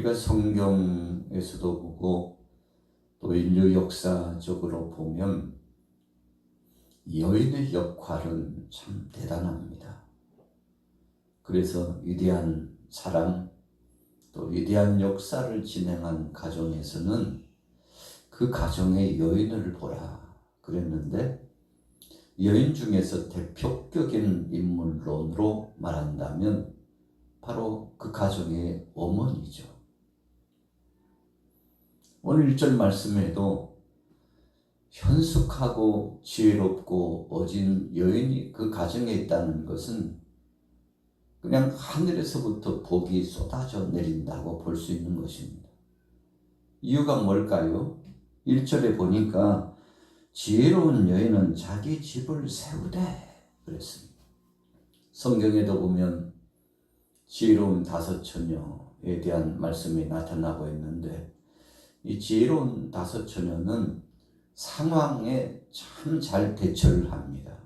우리가 성경에서도 보고 또 인류 역사적으로 보면 여인의 역할은 참 대단합니다. 그래서 위대한 사랑, 또 위대한 역사를 진행한 가정에서는 그 가정의 여인을 보라 그랬는데, 여인 중에서 대표적인 인물론으로 말한다면 바로 그 가정의 어머니죠. 오늘 1절 말씀에도 현숙하고 지혜롭고 어진 여인이 그 가정에 있다는 것은 그냥 하늘에서부터 복이 쏟아져 내린다고 볼 수 있는 것입니다. 이유가 뭘까요? 1절에 보니까 지혜로운 여인은 자기 집을 세우되 그랬습니다. 성경에도 보면 지혜로운 5 처녀에 대한 말씀이 나타나고 있는데, 이 지혜로운 5 처녀는 상황에 참 잘 대처를 합니다.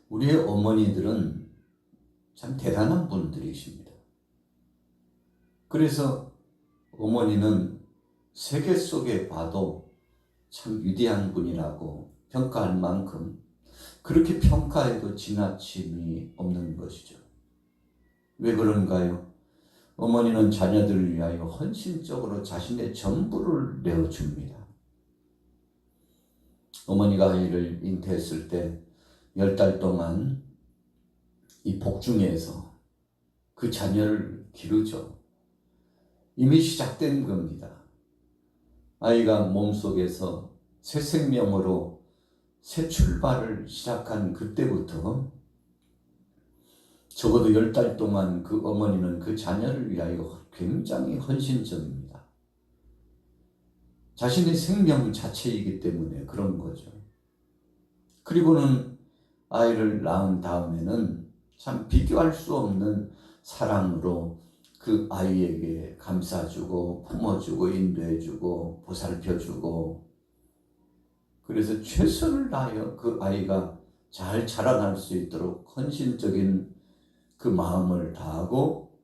우리의 어머니들은 참 대단한 분들이십니다. 그래서 어머니는 세계 속에 봐도 참 위대한 분이라고 평가할 만큼 그렇게 평가해도 지나침이 없는 것이죠. 왜 그런가요? 어머니는 자녀들을 위하여 헌신적으로 자신의 전부를 내어줍니다. 어머니가 아이를 잉태했을 때 10달 동안 이 복중에서 그 자녀를 기르죠. 이미 시작된 겁니다. 아이가 몸속에서 새 생명으로 새 출발을 시작한 그때부터 적어도 10달 동안 그 어머니는 그 자녀를 위하여 굉장히 헌신적입니다. 자신의 생명 자체이기 때문에 그런 거죠. 그리고는 아이를 낳은 다음에는 참 비교할 수 없는 사랑으로 그 아이에게 감싸주고 품어주고 인도해주고 보살펴주고, 그래서 최선을 다하여 그 아이가 잘 자라날 수 있도록 헌신적인 그 마음을 다하고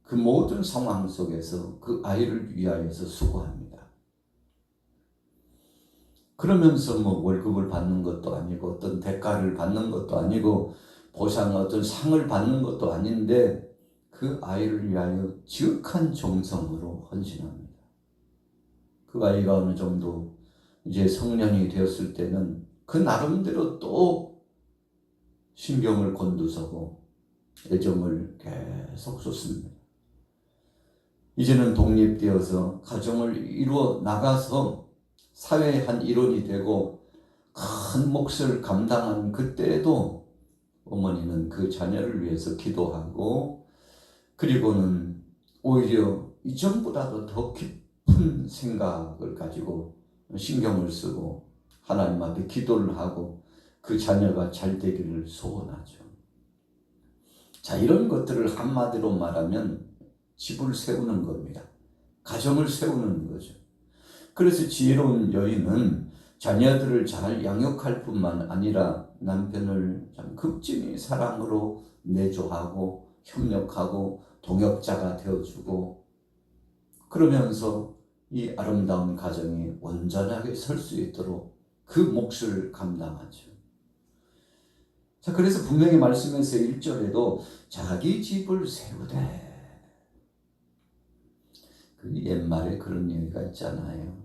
그 모든 상황 속에서 그 아이를 위하여서 수고합니다. 그러면서 월급을 받는 것도 아니고 어떤 대가를 받는 것도 아니고 보상 어떤 상을 받는 것도 아닌데 그 아이를 위하여 지극한 정성으로 헌신합니다. 그 아이가 어느 정도 이제 성년이 되었을 때는 그 나름대로 또 신경을 곤두서고 애정을 계속 쏟습니다. 이제는 독립되어서 가정을 이루어 나가서 사회의 한 일원이 되고 큰 몫을 감당한 그때에도 어머니는 그 자녀를 위해서 기도하고, 그리고는 오히려 이전보다도 더 깊은 생각을 가지고 신경을 쓰고 하나님 앞에 기도를 하고 그 자녀가 잘 되기를 소원하죠. 자, 이런 것들을 한마디로 말하면 집을 세우는 겁니다. 가정을 세우는 거죠. 그래서 지혜로운 여인은 자녀들을 잘 양육할 뿐만 아니라 남편을 참 극진히 사랑으로 내조하고 협력하고 동역자가 되어주고, 그러면서 이 아름다운 가정이 온전하게 설 수 있도록 그 몫을 감당하죠. 자, 그래서 분명히 말씀에서 1절에도 자기 집을 세우되, 그 옛말에 그런 얘기가 있잖아요.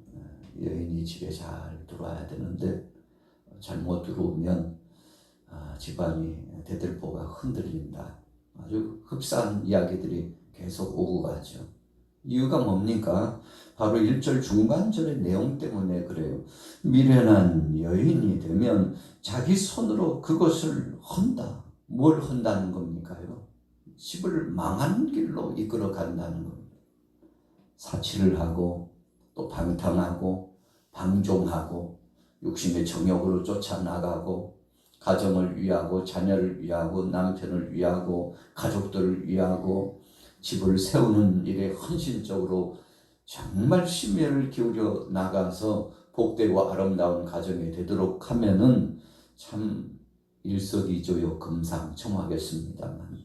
여인이 집에 잘 들어와야 되는데 잘못 들어오면 집안이 대들보가 흔들린다. 아주 흡사한 이야기들이 계속 오고 가죠. 이유가 뭡니까? 바로 1절 중반절의 내용 때문에 그래요. 미련한 여인이 되면 자기 손으로 그것을 헌다. 뭘 헌다는 겁니까요? 집을 망한 길로 이끌어 간다는 겁니다. 사치를 하고 또 방탕하고 방종하고 육신의 정욕으로 쫓아나가고 가정을 위하고 자녀를 위하고 남편을 위하고 가족들을 위하고 집을 세우는 일에 헌신적으로 정말 심혈을 기울여 나가서 복되고 아름다운 가정이 되도록 하면은 참 일석이조요 금상첨화겠습니다만,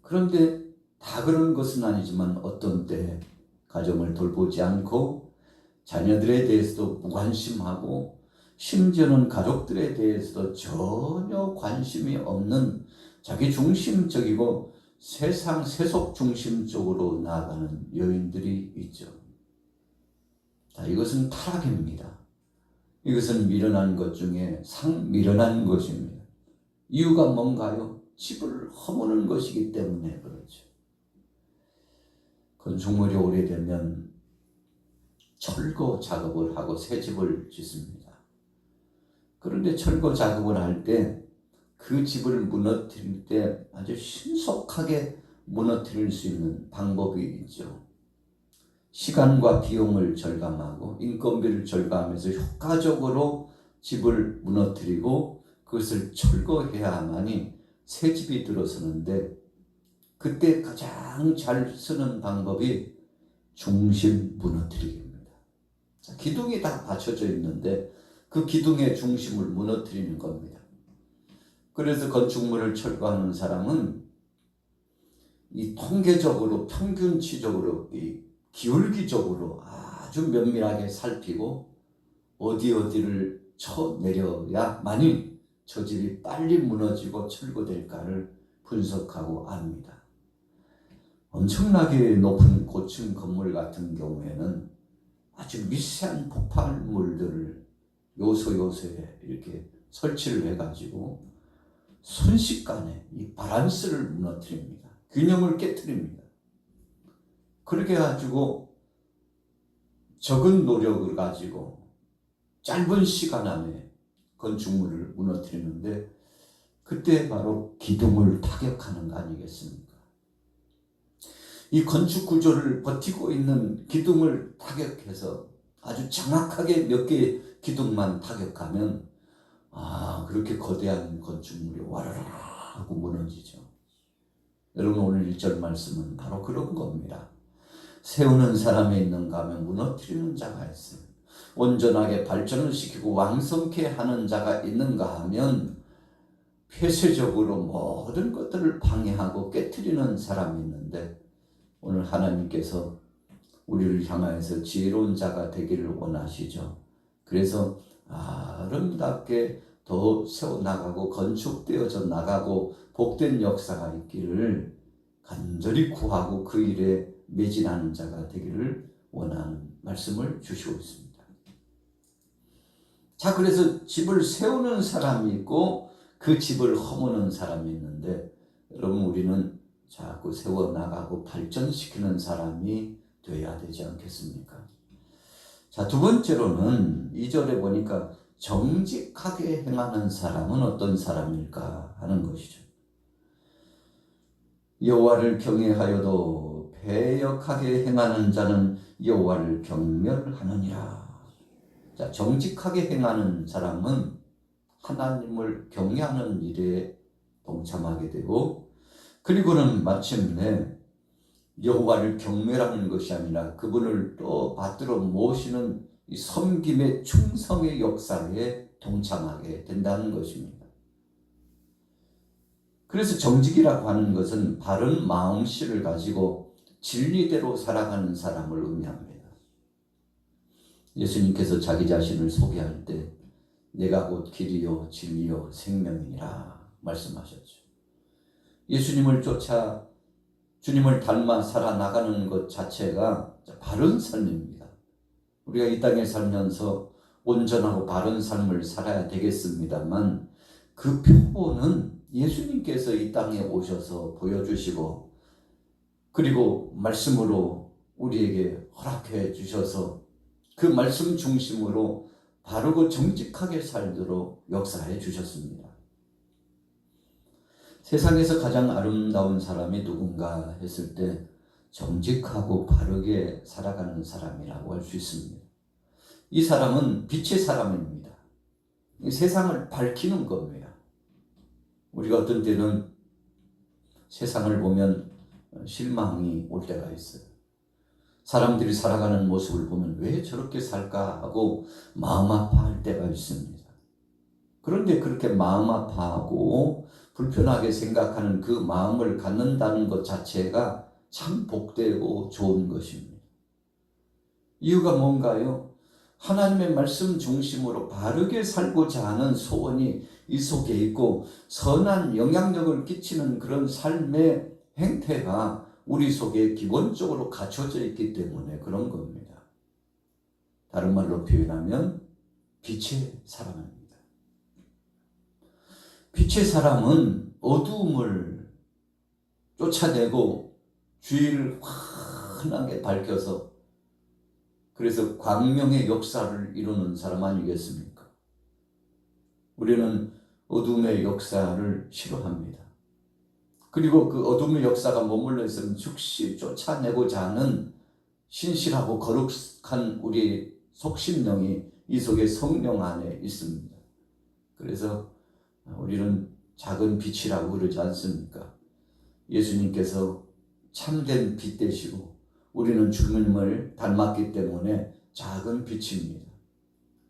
그런데 다 그런 것은 아니지만 어떤 때 가정을 돌보지 않고 자녀들에 대해서도 무관심하고 심지어는 가족들에 대해서도 전혀 관심이 없는 자기 중심적이고 세상 세속 중심적으로 나아가는 여인들이 있죠. 자, 이것은 타락입니다. 이것은 미련한 것 중에 상미련한 것입니다. 이유가 뭔가요? 집을 허무는 것이기 때문에 그렇죠. 건축물이 오래되면 철거 작업을 하고 새 집을 짓습니다. 그런데 철거 작업을 할 때 그 집을 무너뜨릴 때 아주 신속하게 무너뜨릴 수 있는 방법이 있죠. 시간과 비용을 절감하고 인건비를 절감해서 효과적으로 집을 무너뜨리고 그것을 철거해야만이 새 집이 들어서는데, 그때 가장 잘 쓰는 방법이 중심 무너뜨리기입니다. 자, 기둥이 다 받쳐져 있는데 그 기둥의 중심을 무너뜨리는 겁니다. 그래서 건축물을 철거하는 사람은 이 통계적으로 평균치적으로 이 기울기적으로 아주 면밀하게 살피고 어디를 쳐내려야만이 저 집이 빨리 무너지고 철거될까를 분석하고 압니다. 엄청나게 높은 고층 건물 같은 경우에는 아주 미세한 폭발물들을 요소에 이렇게 설치를 해가지고 순식간에 이 바란스를 무너뜨립니다. 균형을 깨뜨립니다. 그렇게 가지고 적은 노력을 가지고 짧은 시간 안에 건축물을 무너뜨리는데, 그때 바로 기둥을 타격하는 거 아니겠습니까? 이 건축 구조를 버티고 있는 기둥을 타격해서 아주 정확하게 몇 개의 기둥만 타격하면 그렇게 거대한 건축물이 와라라 하고 무너지죠. 여러분, 오늘 1절 말씀은 바로 그런 겁니다. 세우는 사람이 있는가 하면 무너뜨리는 자가 있어요. 온전하게 발전을 시키고 왕성케 하는 자가 있는가 하면 폐쇄적으로 모든 것들을 방해하고 깨트리는 사람이 있는데, 오늘 하나님께서 우리를 향하여서 지혜로운 자가 되기를 원하시죠. 그래서 아름답게 더 세워나가고 건축되어져 나가고 복된 역사가 있기를 간절히 구하고 그 일에 매진하는 자가 되기를 원하는 말씀을 주시고 있습니다. 자, 그래서 집을 세우는 사람이 있고 그 집을 허무는 사람이 있는데, 여러분, 우리는 자꾸 세워나가고 발전시키는 사람이 되어야 되지 않겠습니까? 자, 두 번째로는 2절에 보니까 정직하게 행하는 사람은 어떤 사람일까 하는 것이죠. 여호와를 경외하여도 배역하게 행하는 자는 여호와를 경멸하느니라. 자, 정직하게 행하는 사람은 하나님을 경외하는 일에 동참하게 되고, 그리고는 마침내 여호와를 경멸하는 것이 아니라 그분을 또 받들어 모시는 이 섬김의 충성의 역사에 동참하게 된다는 것입니다. 그래서 정직이라고 하는 것은 바른 마음씨를 가지고 진리대로 살아가는 사람을 의미합니다. 예수님께서 자기 자신을 소개할 때 내가 곧 길이요 진리요 생명이니라 말씀하셨죠. 예수님을 쫓아 주님을 닮아 살아나가는 것 자체가 바른 삶입니다. 우리가 이 땅에 살면서 온전하고 바른 삶을 살아야 되겠습니다만, 그 표본은 예수님께서 이 땅에 오셔서 보여주시고, 그리고 말씀으로 우리에게 허락해 주셔서 그 말씀 중심으로 바르고 정직하게 살도록 역사해 주셨습니다. 세상에서 가장 아름다운 사람이 누군가 했을 때 정직하고 바르게 살아가는 사람이라고 할 수 있습니다. 이 사람은 빛의 사람입니다. 세상을 밝히는 겁니다. 우리가 어떤 때는 세상을 보면 실망이 올 때가 있어요. 사람들이 살아가는 모습을 보면 왜 저렇게 살까 하고 마음 아파할 때가 있습니다. 그런데 그렇게 마음 아파하고 불편하게 생각하는 그 마음을 갖는다는 것 자체가 참 복되고 좋은 것입니다. 이유가 뭔가요? 하나님의 말씀 중심으로 바르게 살고자 하는 소원이 이 속에 있고 선한 영향력을 끼치는 그런 삶의 행태가 우리 속에 기본적으로 갖춰져 있기 때문에 그런 겁니다. 다른 말로 표현하면 빛의 사람입니다. 빛의 사람은 어두움을 쫓아내고 주위를 환하게 밝혀서 그래서 광명의 역사를 이루는 사람 아니겠습니까? 우리는 어둠의 역사를 싫어합니다. 그리고 그 어둠의 역사가 머물러 있으면 즉시 쫓아내고자 하는 신실하고 거룩한 우리 속심령이 이 속에 성령 안에 있습니다. 그래서 우리는 작은 빛이라고 그러지 않습니까? 예수님께서 참된 빛 되시고 우리는 주님을 닮았기 때문에 작은 빛입니다.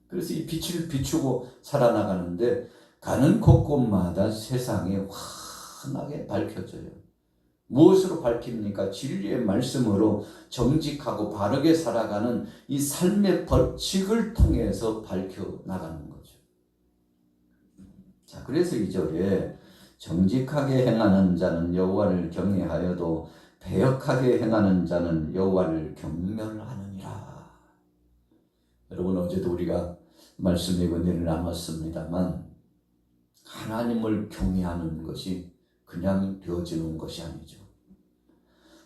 그래서 이 빛을 비추고 살아나가는데 가는 곳곳마다 세상에 환하게 밝혀져요. 무엇으로 밝힙니까? 진리의 말씀으로 정직하고 바르게 살아가는 이 삶의 법칙을 통해서 밝혀나가는 거죠. 자, 그래서 2절에 정직하게 행하는 자는 여호와를 경외하여도 배역하게 행하는 자는 여호와를 경멸하느니라. 여러분, 어제도 우리가 말씀의 은혜를 나눴습니다만 하나님을 경외하는 것이 그냥 되어지는 것이 아니죠.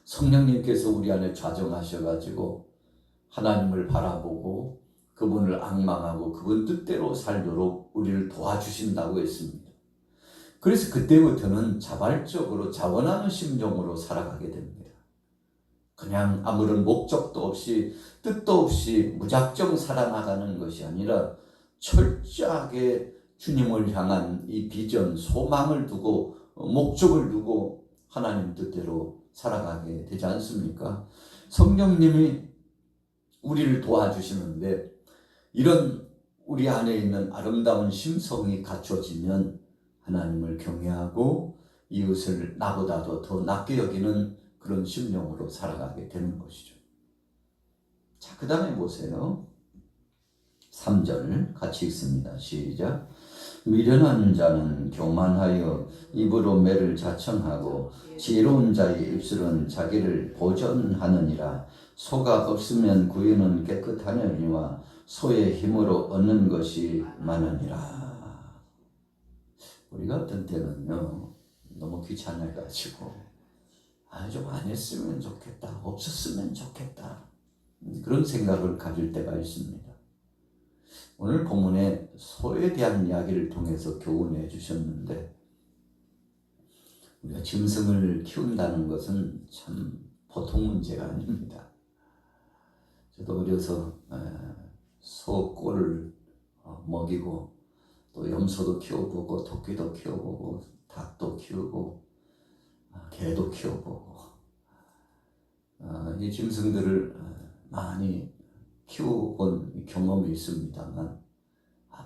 성령님께서 우리 안에 좌정하셔가지고 하나님을 바라보고 그분을 앙망하고 그분 뜻대로 살도록 우리를 도와주신다고 했습니다. 그래서 그때부터는 자발적으로 자원하는 심정으로 살아가게 됩니다. 그냥 아무런 목적도 없이 뜻도 없이 무작정 살아나가는 것이 아니라 철저하게 주님을 향한 이 비전, 소망을 두고 목적을 두고 하나님 뜻대로 살아가게 되지 않습니까? 성령님이 우리를 도와주시는데 이런 우리 안에 있는 아름다운 심성이 갖춰지면 하나님을 경외하고 이웃을 나보다도 더 낫게 여기는 그런 심령으로 살아가게 되는 것이죠. 자, 그 다음에 보세요. 3절 같이 읽습니다. 시작. 미련한 자는 교만하여 입으로 매를 자청하고 지혜로운 자의 입술은 자기를 보전하느니라. 소가 없으면 구유는 깨끗하느니와 소의 힘으로 얻는 것이 많으니라. 우리가 어떤 때는요, 너무 귀찮아가지고 좀 안 했으면 좋겠다, 없었으면 좋겠다, 그런 생각을 가질 때가 있습니다. 오늘 본문에 소에 대한 이야기를 통해서 교훈해 주셨는데 우리가 짐승을 키운다는 것은 참 보통 문제가 아닙니다. 저도 어려서 소 꼴을 먹이고 또 염소도 키워보고 토끼도 키워보고 닭도 키우고 개도 키워보고 이 짐승들을 많이 키워본 경험이 있습니다만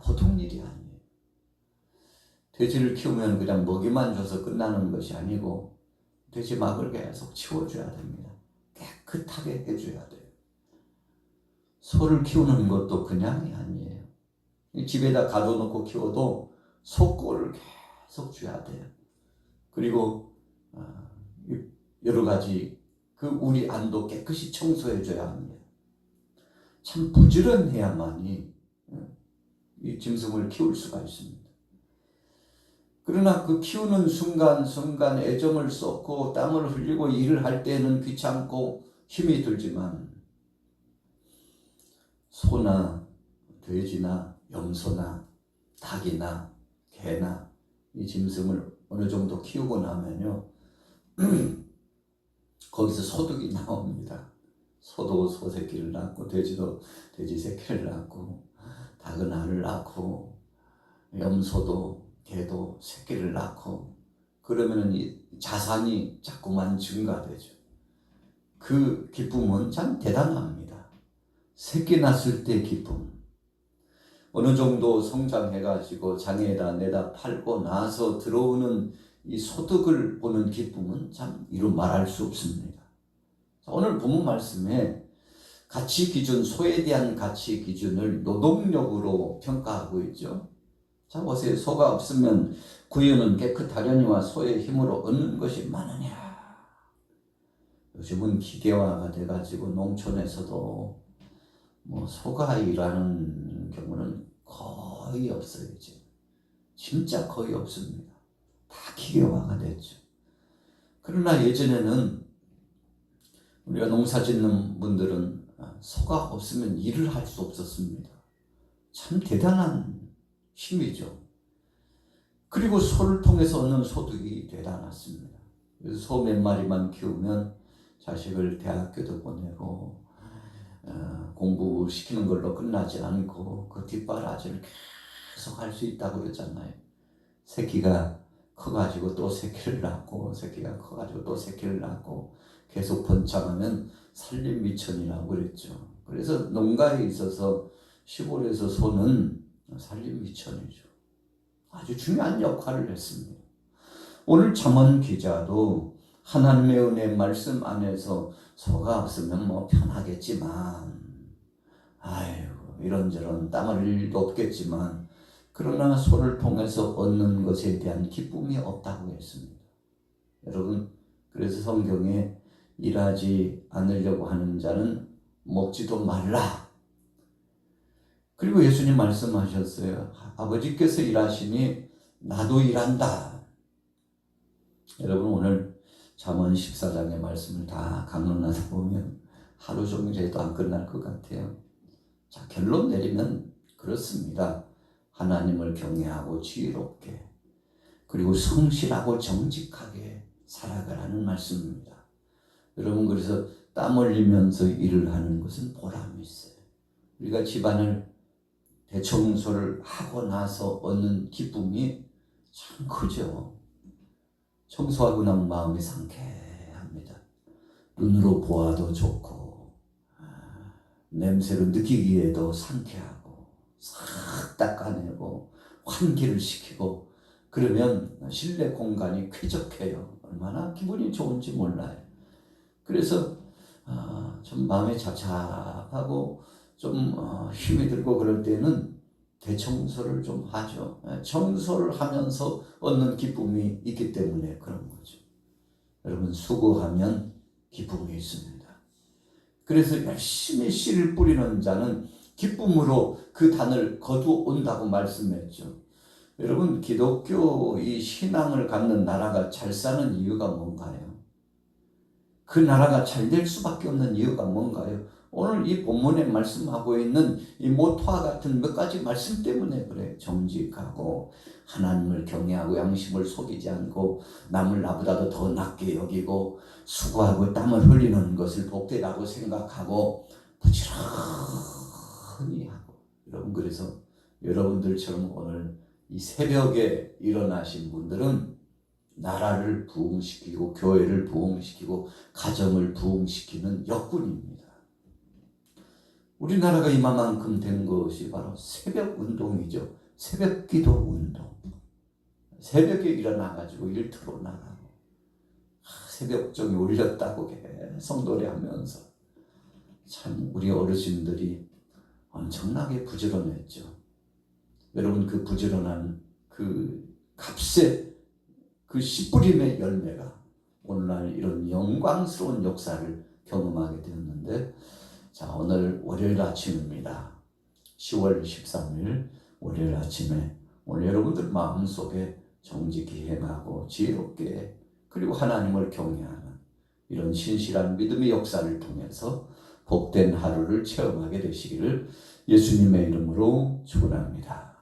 보통 일이 아니에요. 돼지를 키우면 그냥 먹이만 줘서 끝나는 것이 아니고 돼지 막을 계속 치워줘야 됩니다. 깨끗하게 해줘야 돼요. 소를 키우는 것도 그냥이 아니에요. 집에다 가둬놓고 키워도 소꼴을 계속 줘야 돼요. 그리고 여러 가지 그 우리 안도 깨끗이 청소해줘야 합니다. 참 부지런해야만이 이 짐승을 키울 수가 있습니다. 그러나 그 키우는 순간 애정을 쏟고 땀을 흘리고 일을 할 때는 귀찮고 힘이 들지만 소나 돼지나 염소나 닭이나 개나 이 짐승을 어느 정도 키우고 나면요 거기서 소득이 나옵니다. 소도 소 새끼를 낳고 돼지도 돼지 새끼를 낳고 닭은 알을 낳고 염소도 개도 새끼를 낳고 그러면은 이 자산이 자꾸만 증가되죠. 그 기쁨은 참 대단합니다. 새끼 낳았을 때 기쁨. 어느 정도 성장해가지고 장에다 내다 팔고 나서 들어오는 이 소득을 보는 기쁨은 참 이루 말할 수 없습니다. 오늘 본문 말씀에 가치 기준, 소에 대한 가치 기준을 노동력으로 평가하고 있죠. 자, 보세요. 소가 없으면 구유는 깨끗하려니와 소의 힘으로 얻는 것이 많으니라. 요즘은 기계화가 돼가지고 농촌에서도 뭐 소가 일하는 경우는 거의 없어요. 이제 진짜 거의 없습니다. 다 기계화가 됐죠. 그러나 예전에는 우리가 농사 짓는 분들은 소가 없으면 일을 할 수 없었습니다. 참 대단한 힘이죠. 그리고 소를 통해서 얻는 소득이 대단했습니다. 그래서 소 몇 마리만 키우면 자식을 대학교도 보내고 공부시키는 걸로 끝나지 않고 그 뒷바라지를 계속 할 수 있다고 그랬잖아요. 새끼가 커가지고 또 새끼를 낳고 새끼가 커가지고 또 새끼를 낳고 계속 번창하면 산림미천이라고 그랬죠. 그래서 농가에 있어서 시골에서 소는 산림미천이죠. 아주 중요한 역할을 했습니다. 오늘 잠언 기자도 하나님의 은혜 말씀 안에서 소가 없으면 뭐 편하겠지만 아이고 이런저런 땀 흘릴 일도 없겠지만 그러나 소를 통해서 얻는 것에 대한 기쁨이 없다고 했습니다. 여러분, 그래서 성경에 일하지 않으려고 하는 자는 먹지도 말라. 그리고 예수님 말씀하셨어요. 아버지께서 일하시니 나도 일한다. 여러분, 오늘 잠언 14장의 말씀을 다 강론하다 보면 하루 종일 해도 안 끝날 것 같아요. 자, 결론 내리면 그렇습니다. 하나님을 경외하고 지혜롭게 그리고 성실하고 정직하게 살아가라는 말씀입니다. 여러분, 그래서 땀 흘리면서 일을 하는 것은 보람이 있어요. 우리가 집안을 대청소를 하고 나서 얻는 기쁨이 참 크죠. 청소하고 나면 마음이 상쾌합니다. 눈으로 보아도 좋고 냄새로 느끼기에도 상쾌하고 싹 닦아내고 환기를 시키고 그러면 실내 공간이 쾌적해요. 얼마나 기분이 좋은지 몰라요. 그래서 좀 마음이 자작하고 좀 힘이 들고 그럴 때는 대청소를 좀 하죠. 청소를 하면서 얻는 기쁨이 있기 때문에 그런 거죠. 여러분, 수고하면 기쁨이 있습니다. 그래서 열심히 씨를 뿌리는 자는 기쁨으로 그 단을 거두온다고 말씀했죠. 여러분, 기독교 이 신앙을 갖는 나라가 잘 사는 이유가 뭔가요? 그 나라가 잘 될 수밖에 없는 이유가 뭔가요? 오늘 이 본문에 말씀하고 있는 이 모토와 같은 몇 가지 말씀 때문에 그래요. 정직하고 하나님을 경외하고 양심을 속이지 않고 남을 나보다도 더 낫게 여기고 수고하고 땀을 흘리는 것을 복되다고 생각하고 부지런히 하고 여러분, 그래서 여러분들처럼 오늘 이 새벽에 일어나신 분들은 나라를 부흥시키고 교회를 부흥시키고 가정을 부흥시키는 역군입니다. 우리나라가 이만큼 된 것이 바로 새벽 운동이죠. 새벽 기도 운동. 새벽에 일어나가지고 일터로 나가고 새벽종이 울렸다고 계속 노래하면서 참 우리 어르신들이 엄청나게 부지런했죠. 여러분, 그 부지런한 그 값의 그 씨뿌림의 열매가 오늘날 이런 영광스러운 역사를 경험하게 되었는데, 자, 오늘 월요일 아침입니다. 10월 13일 월요일 아침에 오늘 여러분들 마음속에 정직히 행하고 지혜롭게 그리고 하나님을 경외하는 이런 신실한 믿음의 역사를 통해서 복된 하루를 체험하게 되시기를 예수님의 이름으로 축원합니다.